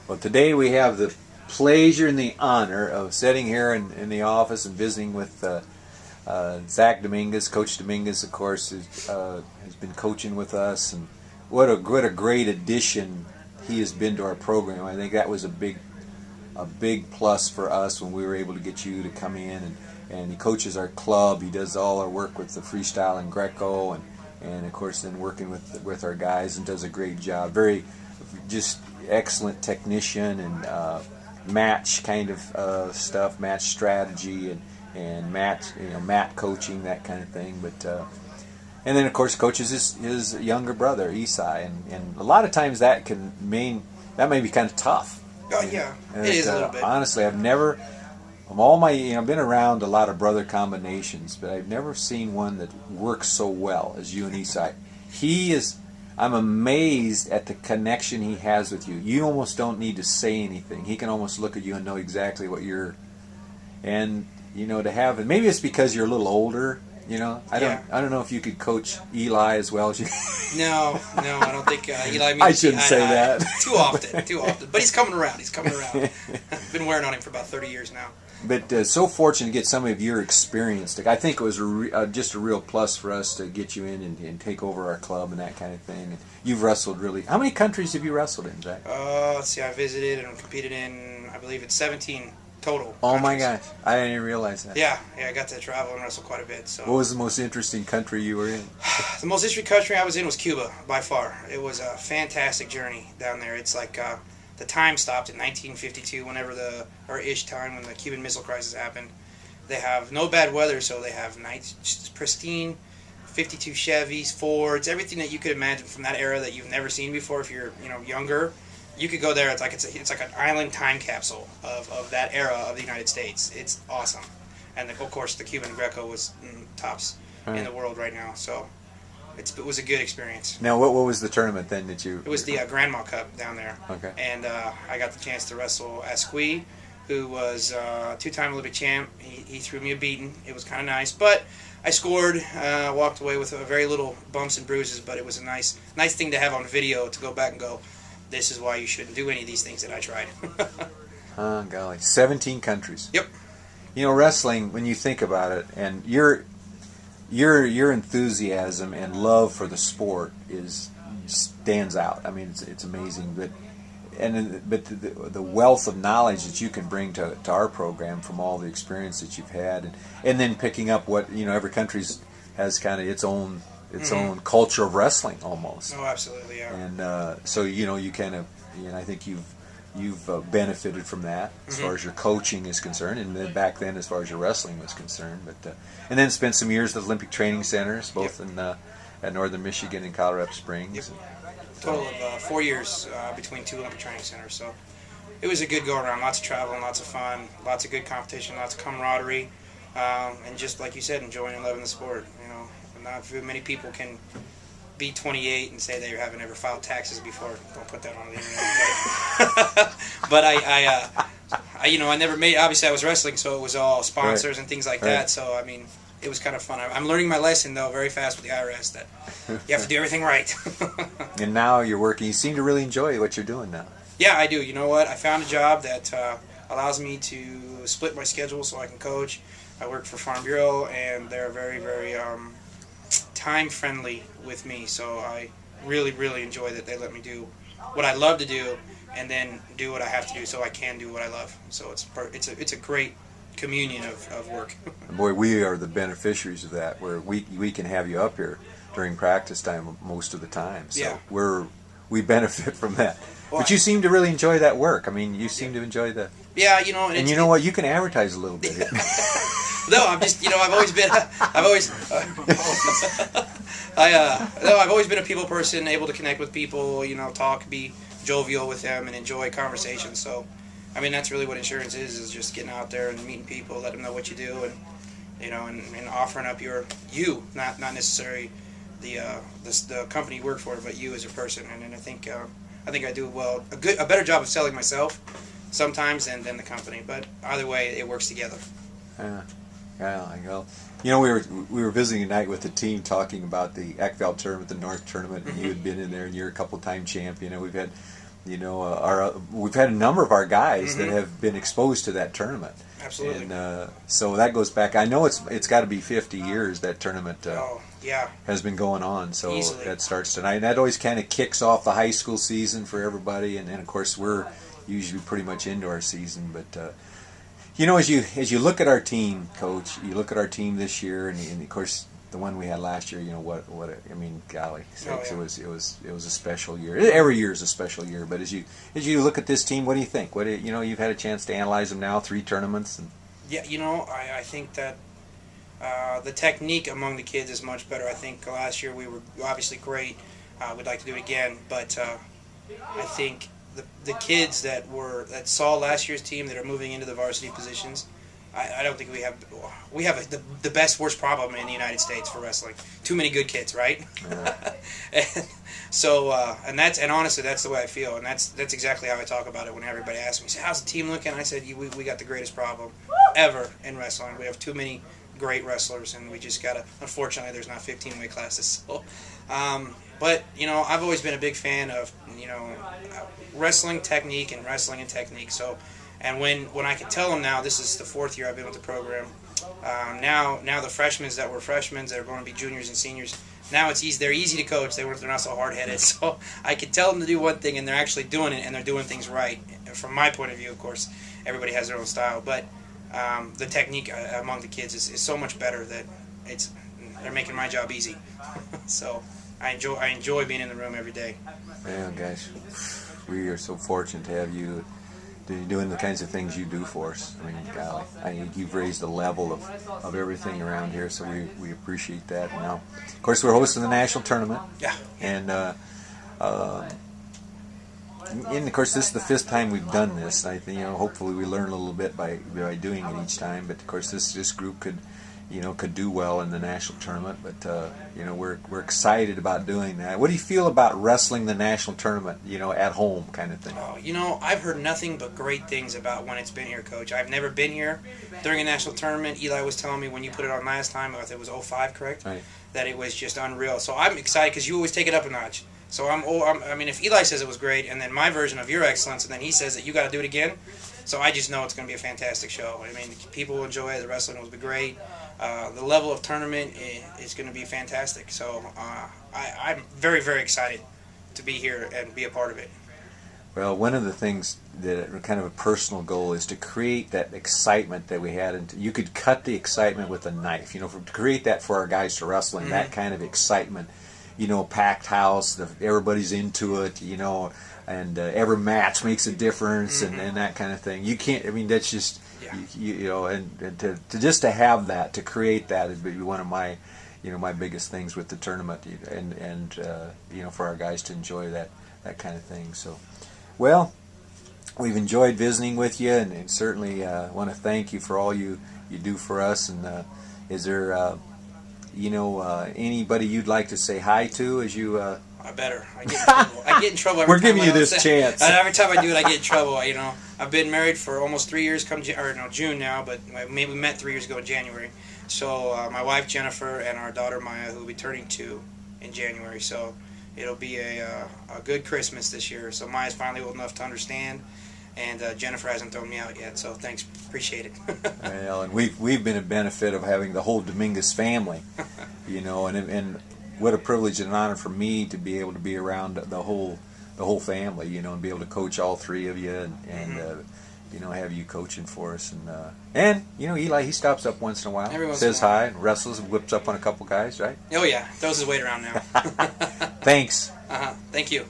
Well, today we have the pleasure and the honor of sitting here in the office and visiting with Zach Dominguez. Coach Dominguez, of course, has been coaching with us, and what a great addition he has been to our program. I think that was a big plus for us when we were able to get you to come in, and he coaches our club. He does all our work with the freestyle and Greco, and of course then working with our guys, and does a great job. Very just excellent technician and match kind of stuff, match strategy and mat coaching, that kind of thing. But and then of course coaches his younger brother Isai, and a lot of times that may be kind of tough. Oh yeah, it is a little bit. Honestly, I've never, I've been around a lot of brother combinations, but I've never seen one that works so well as you and Isai. I'm amazed at the connection he has with you. You almost don't need to say anything. He can almost look at you and know exactly what you're, and to have it. Maybe it's because you're a little older. I don't know if you could coach Eli as well as you. No, I don't think Eli. I shouldn't say that. Too often. But he's coming around. I've been wearing on him for about 30 years now. But so fortunate to get some of your experience. I think it was just a real plus for us to get you in and take over our club and that kind of thing. And you've wrestled really. How many countries have you wrestled in, Zach? Let's see. I visited and competed in, I believe it's 17 total. Oh countries. my gosh, I didn't even realize that. Yeah, I got to travel and wrestle quite a bit. So. What was the most interesting country you were in? The most interesting country I was in was Cuba, by far. It was a fantastic journey down there. It's like the time stopped in 1952, ish time when the Cuban Missile Crisis happened. They have no bad weather, so they have nice, pristine 52 Chevys, Fords, everything that you could imagine from that era that you've never seen before. If you're younger, you could go there. It's like an island time capsule of that era of the United States. It's awesome, and of course the Cuban Greco was tops in the world right now. So. It was a good experience. Now, what was the tournament then that you... It was the Grandma Cup down there. Okay. And I got the chance to wrestle Asqui, who was a two-time Olympic champ. He threw me a beating. It was kind of nice. But I scored, walked away with very little bumps and bruises, but it was a nice thing to have on video to go back and go, this is why you shouldn't do any of these things that I tried. Oh, golly. 17 countries. Yep. Wrestling, when you think about it, and your enthusiasm and love for the sport stands out. I mean, it's amazing. But the wealth of knowledge that you can bring to our program from all the experience that you've had, and then picking up what every country has kind of its own culture of wrestling almost. Oh, absolutely, yeah. And so you kind of I think you've benefited from that as far as your coaching is concerned, and then back then as far as your wrestling was concerned. But and then spent some years at Olympic training centers, both in at Northern Michigan and Colorado Springs. Yep. Total of 4 years between two Olympic training centers. So it was a good go around. Lots of traveling, lots of fun, lots of good competition, lots of camaraderie, and just like you said, enjoying and loving the sport. Not very many people can be 28 and say they haven't ever filed taxes before. Don't put that on the internet. But I never made. Obviously, I was wrestling, so it was all sponsors and things like that. So I mean, it was kind of fun. I'm learning my lesson though very fast with the IRS that you have to do everything right. And now you're working. You seem to really enjoy what you're doing now. Yeah, I do. You know what? I found a job that allows me to split my schedule so I can coach. I work for Farm Bureau, and they're very, very time friendly with me, so I really, really enjoy that they let me do what I love to do, and then do what I have to do so I can do what I love. So it's a great communion of work. Boy, we are the beneficiaries of that, where we can have you up here during practice time most of the time. So yeah. We benefit from that. Well, but you seem to really enjoy that work. I mean, you seem to enjoy the... Yeah, and you know what? You can advertise a little bit here. No, I'm just, I've always been a people person, able to connect with people, talk, be jovial with them, and enjoy conversations. So, I mean, that's really what insurance is just getting out there and meeting people, let them know what you do, and and offering up not necessarily the company you work for, but you as a person. And I think I do a better job of selling myself sometimes than the company. But either way, it works together. Yeah, I know. We were visiting tonight with the team talking about the ECVAL tournament, the North tournament, and you had been in there, and you're a couple-time champion. We've had we've had a number of our guys that have been exposed to that tournament. Absolutely. And so that goes back. I know it's got to be 50 years that tournament has been going on. So Easily. that starts tonight. And that always kind of kicks off the high school season for everybody. And of course we're usually pretty much into our season. But as you look at our team, Coach, you look at our team this year, and of course the one we had last year. Golly, sakes, it was a special year. Every year is a special year. But as you look at this team, what do you think? You've had a chance to analyze them now, 3 tournaments. And yeah, I think that the technique among the kids is much better. I think last year we were obviously great. We'd like to do it again, but I think the kids that saw last year's team that are moving into the varsity positions, I don't think we have the best worst problem in the United States for wrestling. Too many good kids, right? Yeah. and honestly that's the way I feel, and that's exactly how I talk about it when everybody asks me, "How's the team looking?" I said, "We got the greatest problem ever in wrestling. We have too many great wrestlers, and we just gotta. Unfortunately, there's not 15 weight classes. So, but I've always been a big fan of wrestling technique and wrestling and technique. So. And when I can tell them now, this is the 4th year I've been with the program. Now the freshmen that were freshmen that are going to be juniors and seniors, now it's easy. They're easy to coach. They're not so hard headed. So I can tell them to do one thing, and they're actually doing it, and they're doing things right. From my point of view, of course, everybody has their own style, but the technique among the kids is so much better that they're making my job easy. So I enjoy being in the room every day. Man, guys, we are so fortunate to have you doing the kinds of things you do for us. I mean, golly, you've raised the level of everything around here, so we appreciate that. Now, of course, we're hosting the national tournament. Yeah. And of course, this is the 5th time we've done this. I think hopefully we learn a little bit by doing it each time. But of course, this group could do well in the national tournament. But we're excited about doing that. What do you feel about wrestling the national tournament? At home kind of thing. Oh, I've heard nothing but great things about when it's been here, Coach. I've never been here during a national tournament. Eli was telling me when you put it on last time, I think it was 05, correct? Right. That it was just unreal. So I'm excited because you always take it up a notch. So I mean, if Eli says it was great, and then my version of your excellence, and then he says that you got to do it again, so I just know it's going to be a fantastic show. I mean, people will enjoy it. The wrestling will be great. The level of tournament is going to be fantastic. So I'm very, very excited to be here and be a part of it. Well, one of the things that are kind of a personal goal is to create that excitement that we had. And you could cut the excitement with a knife. To create that for our guys to wrestling, that kind of excitement. Packed house, everybody's into it, and every match makes a difference, and that kind of thing. You can't, I mean, that's just, and to have that, to create that would be one of my, my biggest things with the tournament, and for our guys to enjoy that kind of thing. So, well, we've enjoyed visiting with you, and certainly want to thank you for all you do for us. And is there anybody you'd like to say hi to as you? I better. I get in trouble. I get in trouble every We're time giving you this chance. Every time I do it, I get in trouble. I've been married for almost 3 years. June now, but maybe we met 3 years ago in January. So my wife Jennifer and our daughter Maya, who will be turning 2 in January. So it'll be a good Christmas this year. So Maya's finally old enough to understand. And Jennifer hasn't thrown me out yet, so thanks, appreciate it. Well, and we've been a benefit of having the whole Dominguez family, and what a privilege and an honor for me to be able to be around the whole family, and be able to coach all 3 of you, and have you coaching for us, and Eli, he stops up once in a while, says hi, and wrestles and whips up on a couple guys, right? Oh yeah, throws his weight around now. Thanks. Thank you.